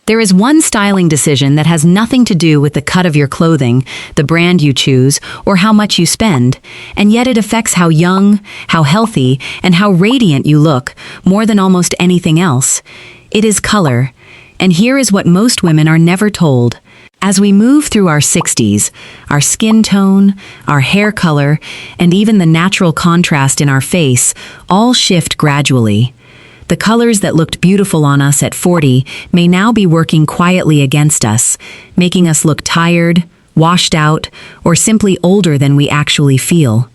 There is one styling decision that has nothing to do with the cut of your clothing, the brand you choose, or how much you spend, and yet it affects how young, how healthy, and how radiant you look, more than almost anything else. It is color. And here is what most women are never told. As we move through our 60s, our skin tone, our hair color, and even the natural contrast in our face all shift gradually. The colors that looked beautiful on us at 40 may now be working quietly against us, making us look tired, washed out, or simply older than we actually feel.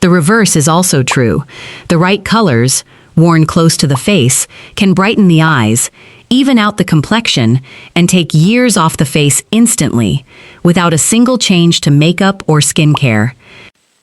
The reverse is also true. The right colors, worn close to the face, can brighten the eyes, even out the complexion, and take years off the face instantly, without a single change to makeup or skincare.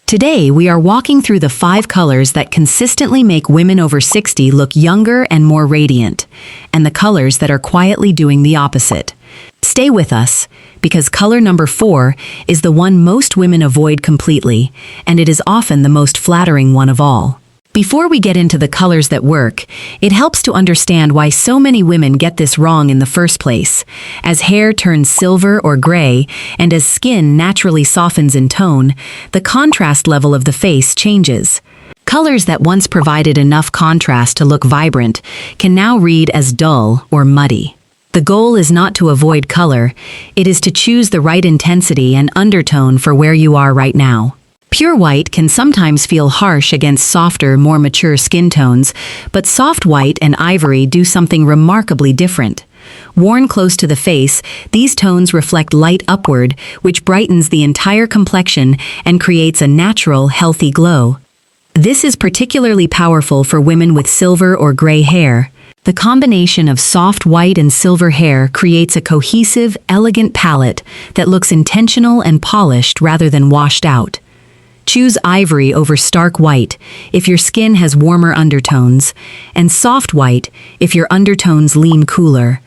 Today, we are walking through the 5 colors that consistently make women over 60 look younger and more radiant, and the colors that are quietly doing the opposite. Stay with us, because color number 4 is the one most women avoid completely, and it is often the most flattering one of all. Before we get into the colors that work, it helps to understand why so many women get this wrong in the first place. As hair turns silver or gray, and as skin naturally softens in tone, the contrast level of the face changes. Colors that once provided enough contrast to look vibrant can now read as dull or muddy. The goal is not to avoid color, it is to choose the right intensity and undertone for where you are right now. Pure white can sometimes feel harsh against softer, more mature skin tones, but soft white and ivory do something remarkably different. Worn close to the face, these tones reflect light upward, which brightens the entire complexion and creates a natural, healthy glow. This is particularly powerful for women with silver or gray hair. The combination of soft white and silver hair creates a cohesive, elegant palette that looks intentional and polished rather than washed out. Choose ivory over stark white if your skin has warmer undertones, and soft white if your undertones lean cooler.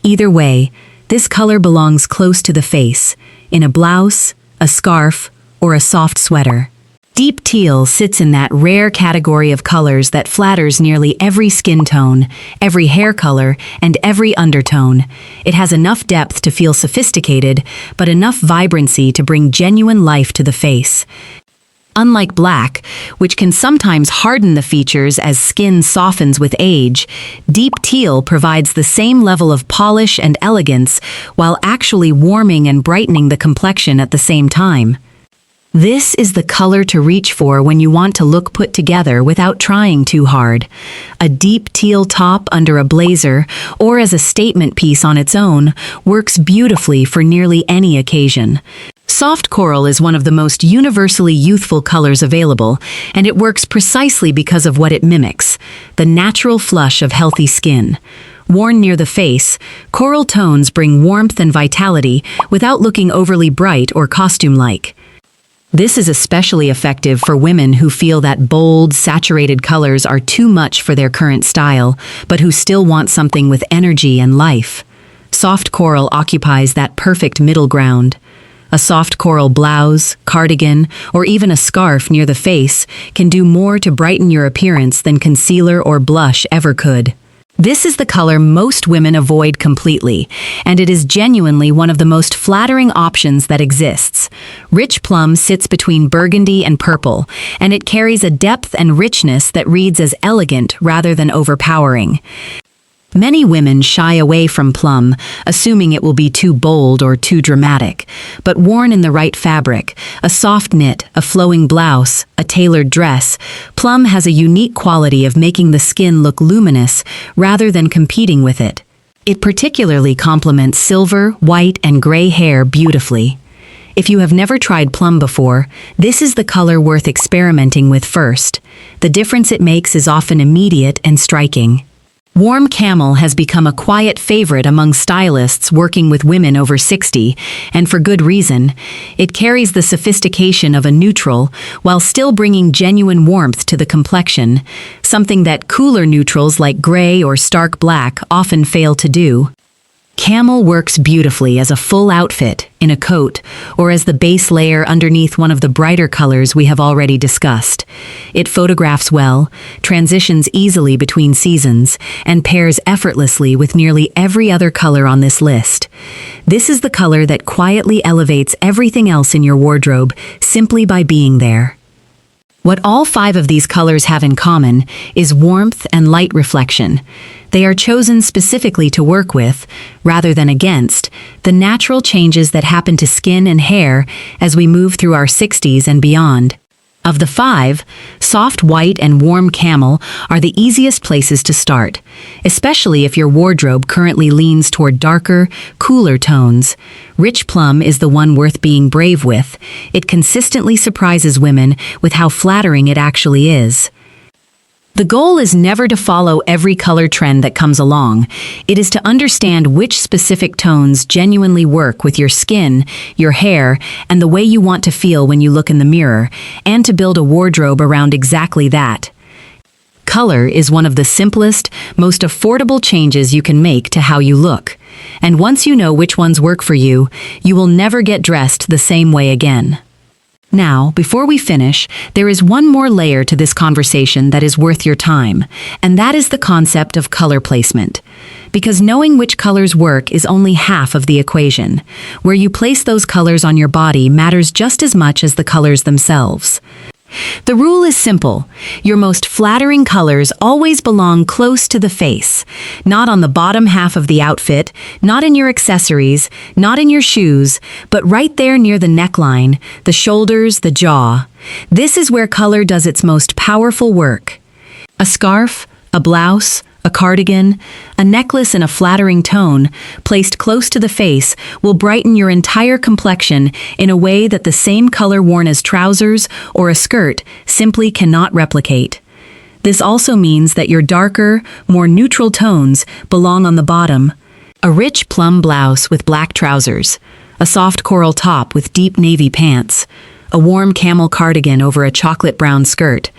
Either way, this color belongs close to the face, in a blouse, a scarf, or a soft sweater. Deep teal sits in that rare category of colors that flatters nearly every skin tone, every hair color, and every undertone. It has enough depth to feel sophisticated, but enough vibrancy to bring genuine life to the face. Unlike black, which can sometimes harden the features as skin softens with age, deep teal provides the same level of polish and elegance while actually warming and brightening the complexion at the same time. This is the color to reach for when you want to look put together without trying too hard. A deep teal top under a blazer, or as a statement piece on its own, works beautifully for nearly any occasion. Soft coral is one of the most universally youthful colors available, and it works precisely because of what it mimics, the natural flush of healthy skin. Worn near the face, coral tones bring warmth and vitality without looking overly bright or costume-like. This is especially effective for women who feel that bold, saturated colors are too much for their current style, but who still want something with energy and life. Soft coral occupies that perfect middle ground. A soft coral blouse, cardigan, or even a scarf near the face can do more to brighten your appearance than concealer or blush ever could. This is the color most women avoid completely, and it is genuinely one of the most flattering options that exists. Rich plum sits between burgundy and purple, and it carries a depth and richness that reads as elegant rather than overpowering. Many women shy away from plum, assuming it will be too bold or too dramatic, but worn in the right fabric, a soft knit, a flowing blouse, a tailored dress, plum has a unique quality of making the skin look luminous rather than competing with it. It particularly complements silver, white, and gray hair beautifully. If you have never tried plum before, this is the color worth experimenting with first. The difference it makes is often immediate and striking. Warm camel has become a quiet favorite among stylists working with women over 60, and for good reason. It carries the sophistication of a neutral while still bringing genuine warmth to the complexion, something that cooler neutrals like gray or stark black often fail to do. Camel works beautifully as a full outfit, in a coat, or as the base layer underneath one of the brighter colors we have already discussed. It photographs well, transitions easily between seasons, and pairs effortlessly with nearly every other color on this list. This is the color that quietly elevates everything else in your wardrobe simply by being there. What all 5 of these colors have in common is warmth and light reflection. They are chosen specifically to work with, rather than against, the natural changes that happen to skin and hair as we move through our 60s and beyond. Of the 5, soft white and warm camel are the easiest places to start, especially if your wardrobe currently leans toward darker, cooler tones. Rich plum is the one worth being brave with. It consistently surprises women with how flattering it actually is. The goal is never to follow every color trend that comes along. It is to understand which specific tones genuinely work with your skin, your hair, and the way you want to feel when you look in the mirror, and to build a wardrobe around exactly that. Color is one of the simplest, most affordable changes you can make to how you look. And once you know which ones work for you, you will never get dressed the same way again. Now, before we finish, there is one more layer to this conversation that is worth your time, and that is the concept of color placement. Because knowing which colors work is only half of the equation. Where you place those colors on your body matters just as much as the colors themselves. The rule is simple. Your most flattering colors always belong close to the face, not on the bottom half of the outfit, not in your accessories, not in your shoes, but right there near the neckline, the shoulders, the jaw. This is where color does its most powerful work. A scarf, a blouse, a cardigan, a necklace in a flattering tone, placed close to the face, will brighten your entire complexion in a way that the same color worn as trousers or a skirt simply cannot replicate. This also means that your darker, more neutral tones belong on the bottom. A rich plum blouse with black trousers, a soft coral top with deep navy pants, a warm camel cardigan over a chocolate brown skirt.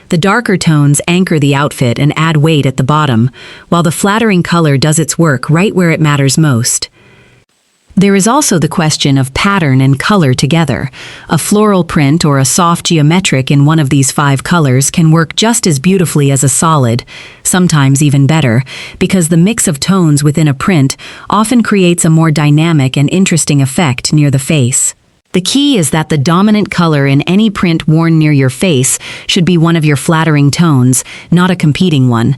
The darker tones anchor the outfit and add weight at the bottom, while the flattering color does its work right where it matters most. There is also the question of pattern and color together. A floral print or a soft geometric in one of these 5 colors can work just as beautifully as a solid, sometimes even better, because the mix of tones within a print often creates a more dynamic and interesting effect near the face. The key is that the dominant color in any print worn near your face should be one of your flattering tones, not a competing one.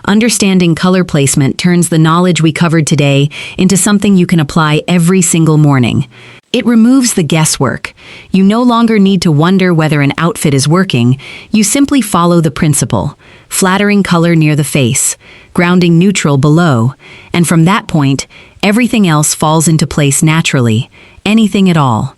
Understanding color placement turns the knowledge we covered today into something you can apply every single morning. It removes the guesswork. You no longer need to wonder whether an outfit is working. You simply follow the principle. Flattering color near the face, grounding neutral below, and from that point, everything else falls into place naturally. Anything at all.